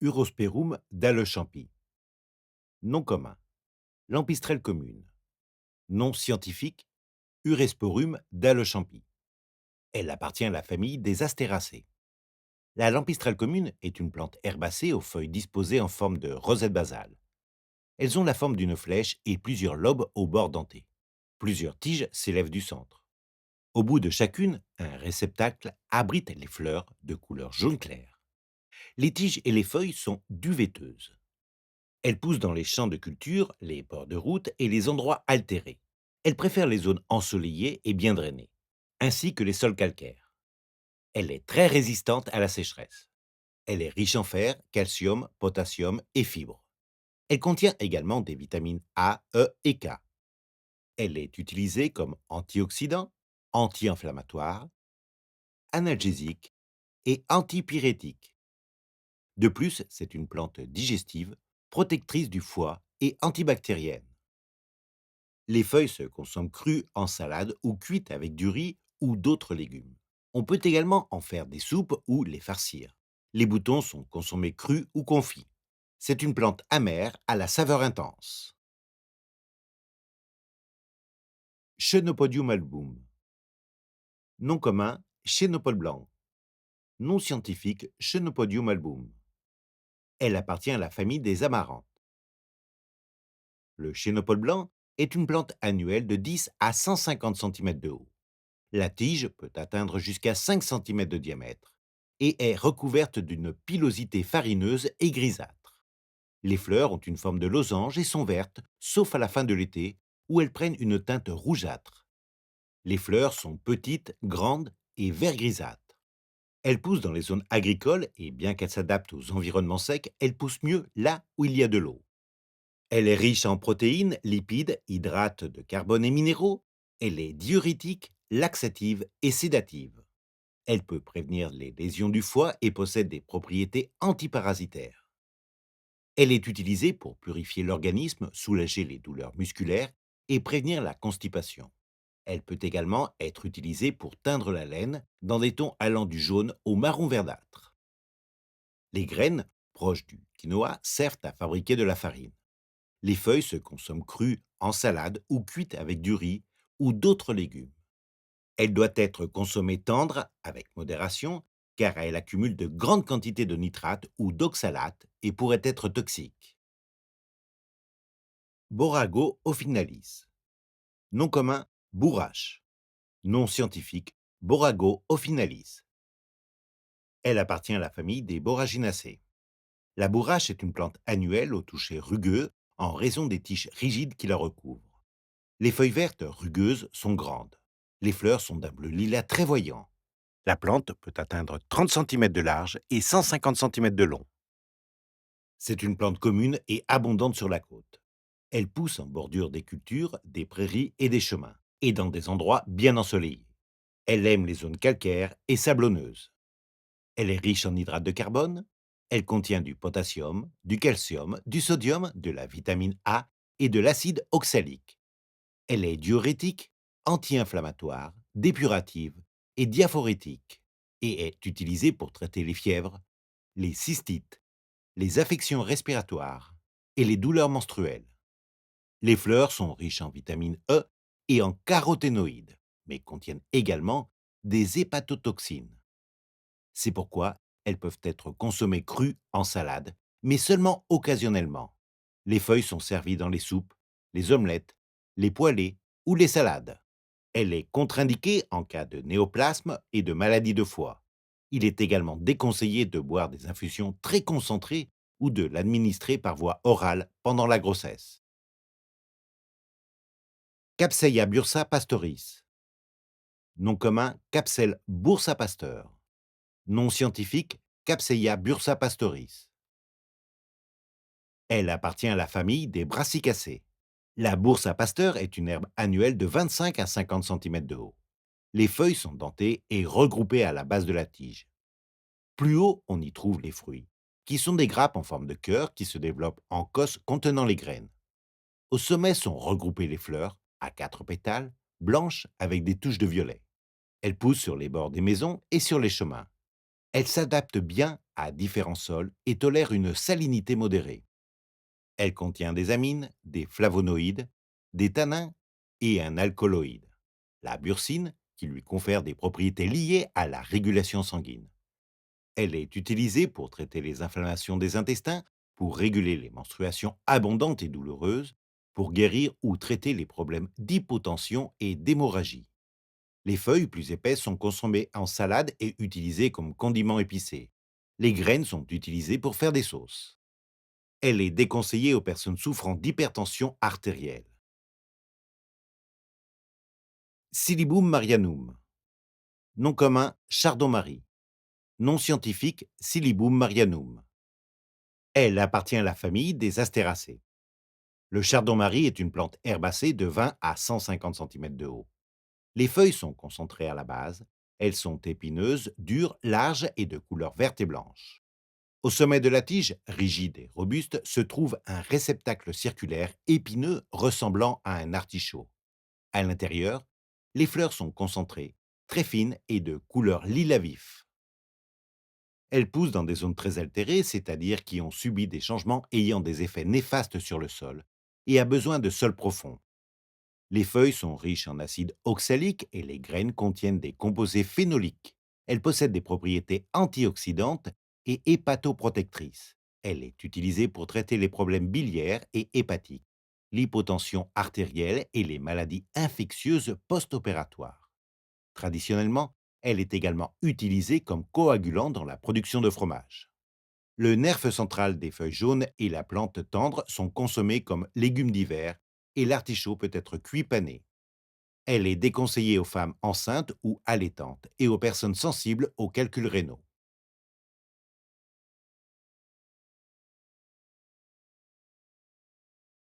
Urosperum dallochampi. Nom commun. Lampistrelle commune. Nom scientifique. Uresporum dallochampi. Elle appartient à la famille des Astéracées. La lampistrelle commune est une plante herbacée aux feuilles disposées en forme de rosette basale. Elles ont la forme d'une flèche et plusieurs lobes aux bords dentés. Plusieurs tiges s'élèvent du centre. Au bout de chacune, un réceptacle abrite les fleurs de couleur jaune clair. Les tiges et les feuilles sont duveteuses. Elles poussent dans les champs de culture, les bords de route et les endroits altérés. Elles préfèrent les zones ensoleillées et bien drainées, ainsi que les sols calcaires. Elle est très résistante à la sécheresse. Elle est riche en fer, calcium, potassium et fibres. Elle contient également des vitamines A, E et K. Elle est utilisée comme antioxydant, anti-inflammatoire, analgésique et antipyrétique. De plus, c'est une plante digestive, protectrice du foie et antibactérienne. Les feuilles se consomment crues en salade ou cuites avec du riz ou d'autres légumes. On peut également en faire des soupes ou les farcir. Les boutons sont consommés crus ou confits. C'est une plante amère à la saveur intense. Chenopodium album. Nom commun, chénopode blanc. Nom scientifique, Chenopodium album. Elle appartient à la famille des amarants. Le chénopode blanc est une plante annuelle de 10 à 150 cm de haut. La tige peut atteindre jusqu'à 5 cm de diamètre et est recouverte d'une pilosité farineuse et grisâtre. Les fleurs ont une forme de losange et sont vertes, sauf à la fin de l'été, où elles prennent une teinte rougeâtre. Les fleurs sont petites, grandes et vert grisâtres. Elles poussent dans les zones agricoles et bien qu'elles s'adaptent aux environnements secs, elles poussent mieux là où il y a de l'eau. Elle est riche en protéines, lipides, hydrates de carbone et minéraux. Elle est diurétique, laxative et sédative. Elle peut prévenir les lésions du foie et possède des propriétés antiparasitaires. Elle est utilisée pour purifier l'organisme, soulager les douleurs musculaires et prévenir la constipation. Elle peut également être utilisée pour teindre la laine dans des tons allant du jaune au marron verdâtre. Les graines, proches du quinoa, servent à fabriquer de la farine. Les feuilles se consomment crues, en salade ou cuites avec du riz ou d'autres légumes. Elle doit être consommée tendre, avec modération, car elle accumule de grandes quantités de nitrates ou d'oxalates et pourrait être toxique. Borago officinalis. Nom commun, bourrache. Nom scientifique, Borago officinalis. Elle appartient à la famille des Borraginacées. La bourrache est une plante annuelle au toucher rugueux en raison des tiges rigides qui la recouvrent. Les feuilles vertes rugueuses sont grandes. Les fleurs sont d'un bleu lilas très voyant. La plante peut atteindre 30 cm de large et 150 cm de long. C'est une plante commune et abondante sur la côte. Elle pousse en bordure des cultures, des prairies et des chemins, et dans des endroits bien ensoleillés. Elle aime les zones calcaires et sablonneuses. Elle est riche en hydrates de carbone. Elle contient du potassium, du calcium, du sodium, de la vitamine A et de l'acide oxalique. Elle est diurétique, anti-inflammatoire, dépurative et diaphorétique et est utilisée pour traiter les fièvres, les cystites, les affections respiratoires et les douleurs menstruelles. Les fleurs sont riches en vitamine E et en caroténoïdes, mais contiennent également des hépatotoxines. C'est pourquoi elles peuvent être consommées crues en salade, mais seulement occasionnellement. Les feuilles sont servies dans les soupes, les omelettes, les poêlées ou les salades. Elle est contre-indiquée en cas de néoplasme et de maladie de foie. Il est également déconseillé de boire des infusions très concentrées ou de l'administrer par voie orale pendant la grossesse. Capseia bursa pastoris. Nom commun, Capselle bursapasteur. Nom scientifique, Capseia bursa pastoris. Elle appartient à la famille des brassicacées. La bourse à pasteur est une herbe annuelle de 25 à 50 cm de haut. Les feuilles sont dentées et regroupées à la base de la tige. Plus haut, on y trouve les fruits, qui sont des grappes en forme de cœur qui se développent en cosses contenant les graines. Au sommet sont regroupées les fleurs, à 4 pétales, blanches avec des touches de violet. Elles poussent sur les bords des maisons et sur les chemins. Elles s'adaptent bien à différents sols et tolère une salinité modérée. Elle contient des amines, des flavonoïdes, des tannins et un alcaloïde, la bursine, qui lui confère des propriétés liées à la régulation sanguine. Elle est utilisée pour traiter les inflammations des intestins, pour réguler les menstruations abondantes et douloureuses, pour guérir ou traiter les problèmes d'hypotension et d'hémorragie. Les feuilles plus épaisses sont consommées en salade et utilisées comme condiments épicés. Les graines sont utilisées pour faire des sauces. Elle est déconseillée aux personnes souffrant d'hypertension artérielle. Silybum marianum. Nom commun, chardon-marie. Nom scientifique, Silybum marianum. Elle appartient à la famille des astéracées. Le chardon-marie est une plante herbacée de 20 à 150 cm de haut. Les feuilles sont concentrées à la base. Elles sont épineuses, dures, larges et de couleur verte et blanche. Au sommet de la tige, rigide et robuste, se trouve un réceptacle circulaire épineux ressemblant à un artichaut. À l'intérieur, les fleurs sont concentrées, très fines et de couleur lilas vif. Elles poussent dans des zones très altérées, c'est-à-dire qui ont subi des changements ayant des effets néfastes sur le sol, et a besoin de sol profond. Les feuilles sont riches en acide oxalique et les graines contiennent des composés phénoliques. Elle possède des propriétés antioxydantes et hépatoprotectrices. Elle est utilisée pour traiter les problèmes biliaires et hépatiques, l'hypotension artérielle et les maladies infectieuses post-opératoires. Traditionnellement, elle est également utilisée comme coagulant dans la production de fromage. Le nerf central des feuilles jaunes et la plante tendre sont consommés comme légumes d'hiver et l'artichaut peut être cuit pané. Elle est déconseillée aux femmes enceintes ou allaitantes et aux personnes sensibles aux calculs rénaux.